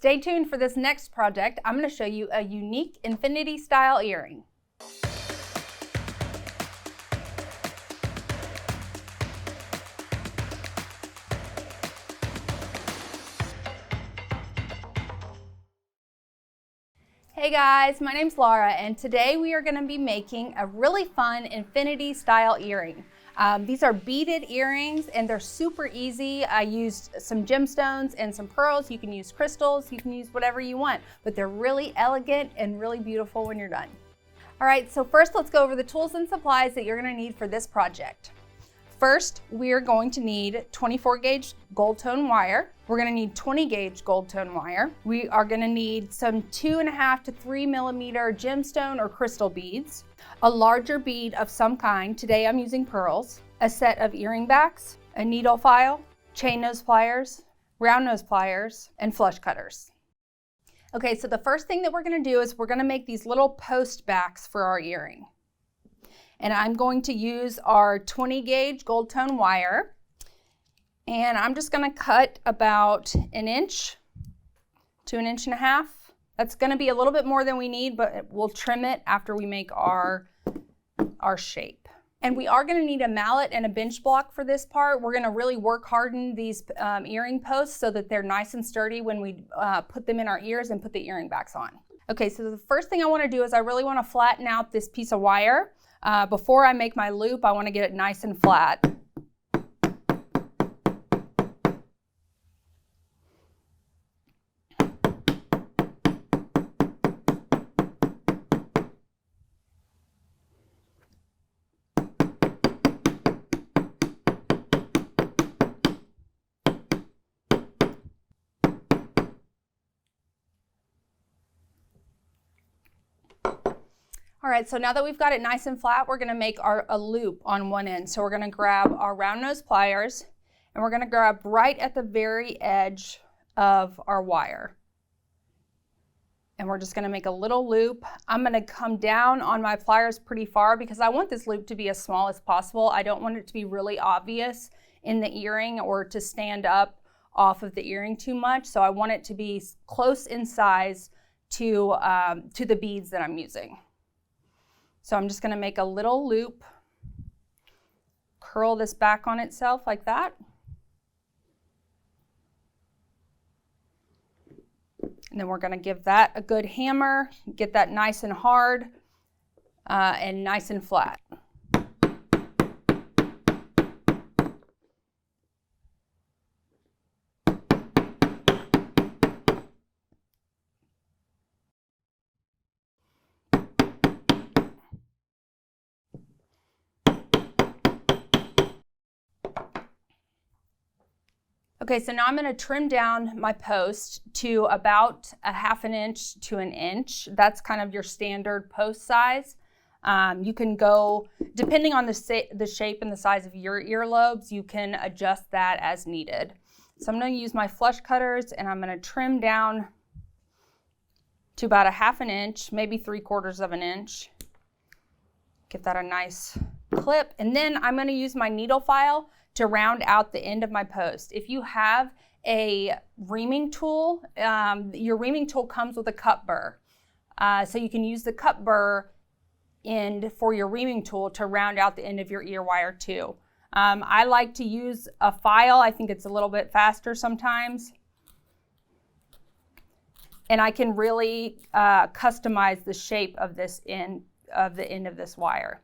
Stay tuned for this next project. I'm going to show you a unique infinity style earring. Hey guys, my name's Laura, and today we are going to be making a really fun infinity style earring. These are beaded earrings and they're super easy. I used some gemstones and some pearls. You can use crystals, you can use whatever you want, but they're really elegant and really beautiful when you're done. All right, so first let's go over the tools and supplies that you're going to need for this project. First, we are going to need 24 gauge gold tone wire. We're going to need 20 gauge gold tone wire. We are going to need some 2.5 to 3 millimeter gemstone or crystal beads, a larger bead of some kind. Today I'm using pearls, a set of earring backs, a needle file, chain nose pliers, round nose pliers, and flush cutters. Okay, so the first thing that we're going to do is we're going to make these little post backs for our earring. And I'm going to use our 20 gauge gold tone wire. And I'm just going to cut about 1 inch to 1.5 inches. That's going to be a little bit more than we need, but we'll trim it after we make our shape. And we are going to need a mallet and a bench block for this part. We're going to really work harden these earring posts so that they're nice and sturdy when we put them in our ears and put the earring backs on. Okay, so the first thing I want to do is I really want to flatten out this piece of wire. Before I make my loop, I want to get it nice and flat. All right, so now that we've got it nice and flat, we're gonna make a loop on one end. So we're gonna grab our round nose pliers and we're gonna grab right at the very edge of our wire. And we're just gonna make a little loop. I'm gonna come down on my pliers pretty far because I want this loop to be as small as possible. I don't want it to be really obvious in the earring or to stand up off of the earring too much. So I want it to be close in size to the beads that I'm using. So I'm just going to make a little loop, curl this back on itself like that. And then we're going to give that a good hammer, get that nice and hard and nice and flat. Okay, so now I'm going to trim down my post to about 1/2 inch to 1 inch. That's kind of your standard post size. You can go, depending on the shape and the size of your earlobes, you can adjust that as needed. So I'm going to use my flush cutters and I'm going to trim down to about 1/2 inch, maybe 3/4 inch. Give that a nice clip. And then I'm going to use my needle file to round out the end of my post. If you have a reaming tool, your reaming tool comes with a cut burr. So you can use the cut burr end for your reaming tool to round out the end of your ear wire too. I like to use a file. I think it's a little bit faster sometimes. And I can really customize the shape of this end of this wire.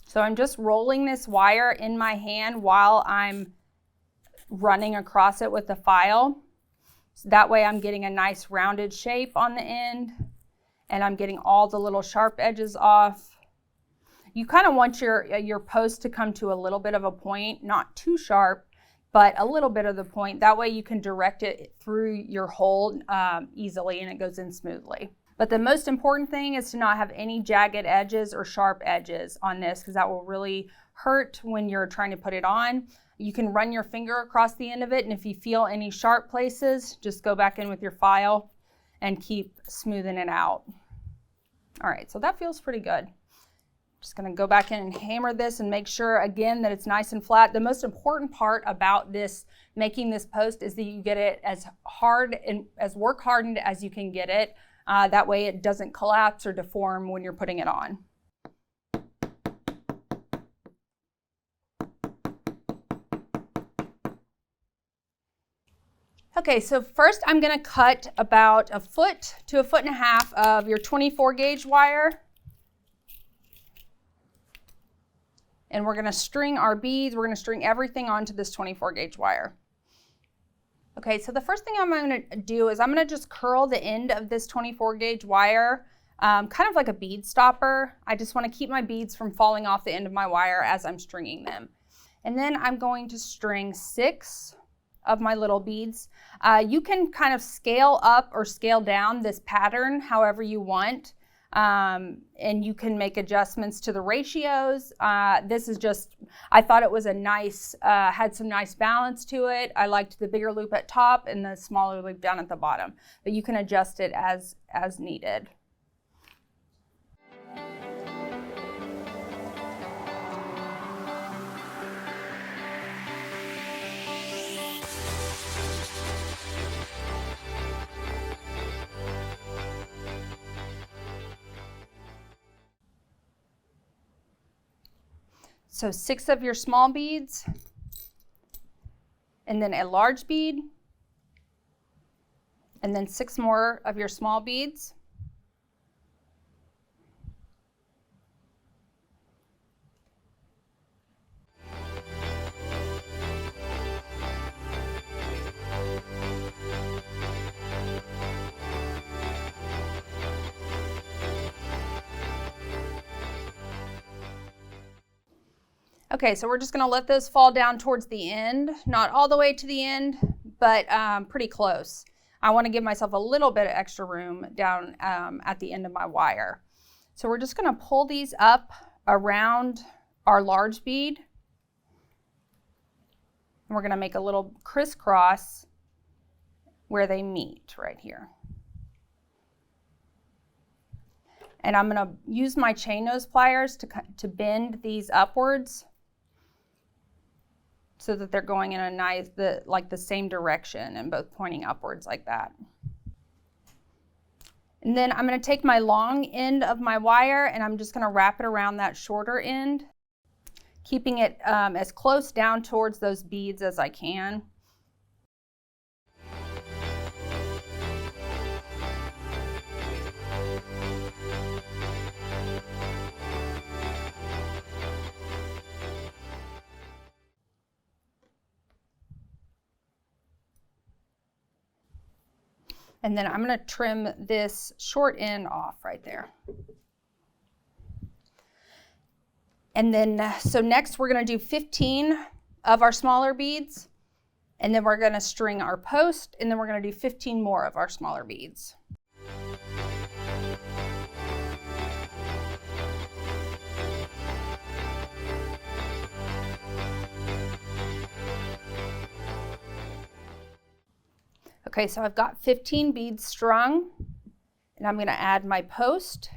So I'm just rolling this wire in my hand while I'm running across it with the file. So that way I'm getting a nice rounded shape on the end and I'm getting all the little sharp edges off. You kind of want your post to come to a little bit of a point, not too sharp, but a little bit of the point. That way you can direct it through your hole easily and it goes in smoothly. But the most important thing is to not have any jagged edges or sharp edges on this because that will really hurt when you're trying to put it on. You can run your finger across the end of it, and if you feel any sharp places, just go back in with your file and keep smoothing it out. All right, so that feels pretty good. Just going to go back in and hammer this and make sure again that it's nice and flat. The most important part about this, making this post, is that you get it as hard and as work hardened as you can get it. That way it doesn't collapse or deform when you're putting it on. Okay, so first I'm going to cut about 1 foot to 1.5 feet of your 24 gauge wire. And we're going to string our beads. We're going to string everything onto this 24 gauge wire. Okay, so the first thing I'm going to do is I'm going to just curl the end of this 24 gauge wire, kind of like a bead stopper. I just want to keep my beads from falling off the end of my wire as I'm stringing them. And then I'm going to string 6 of my little beads. You can kind of scale up or scale down this pattern however you want. And you can make adjustments to the ratios. This is just, I thought it was a nice, had some nice balance to it. I liked the bigger loop at top and the smaller loop down at the bottom, but you can adjust it as needed. So 6 of your small beads, and then a large bead, and then 6 more of your small beads. Okay, so we're just going to let those fall down towards the end, not all the way to the end, but pretty close. I want to give myself a little bit of extra room down at the end of my wire. So we're just going to pull these up around our large bead. And we're going to make a little crisscross where they meet right here. And I'm going to use my chain nose pliers to bend these upwards, so that they're going in a nice, like the same direction and both pointing upwards like that. And then I'm going to take my long end of my wire and I'm just going to wrap it around that shorter end, keeping it as close down towards those beads as I can. And then I'm going to trim this short end off right there. And then, so next we're going to do 15 of our smaller beads. And then we're going to string our post. And then we're going to do 15 more of our smaller beads. Okay, so I've got 15 beads strung, and I'm going to add my post.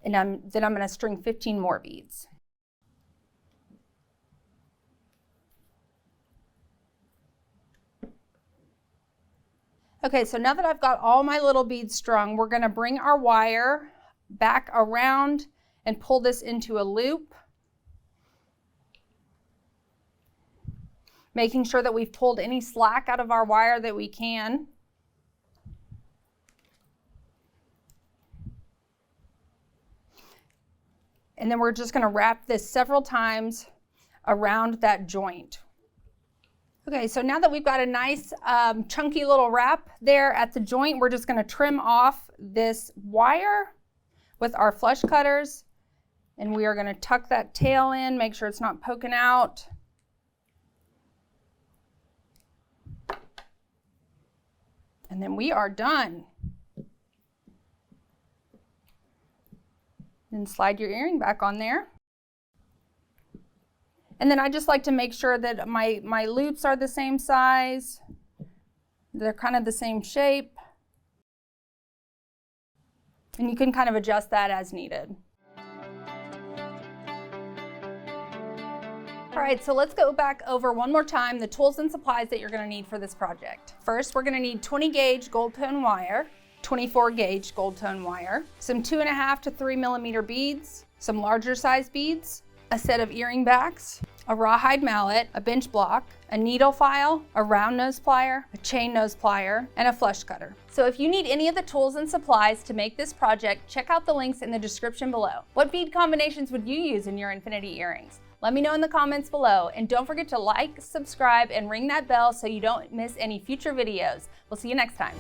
And then I'm going to string 15 more beads. Okay, so now that I've got all my little beads strung, we're going to bring our wire back around and pull this into a loop, making sure that we've pulled any slack out of our wire that we can. And then we're just going to wrap this several times around that joint. Okay, so now that we've got a nice chunky little wrap there at the joint, we're just going to trim off this wire with our flush cutters. And we are going to tuck that tail in, make sure it's not poking out. And then we are done. And slide your earring back on there. And then I just like to make sure that my loops are the same size. They're kind of the same shape. And you can kind of adjust that as needed. All right, so let's go back over one more time the tools and supplies that you're going to need for this project. First, we're going to need 20 gauge gold tone wire, 24 gauge gold tone wire, some 2.5 to 3 millimeter beads, some larger size beads, a set of earring backs, a rawhide mallet, a bench block, a needle file, a round nose plier, a chain nose plier, and a flush cutter. So if you need any of the tools and supplies to make this project, check out the links in the description below. What bead combinations would you use in your infinity earrings? Let me know in the comments below, and don't forget to like, subscribe, and ring that bell so you don't miss any future videos. We'll see you next time.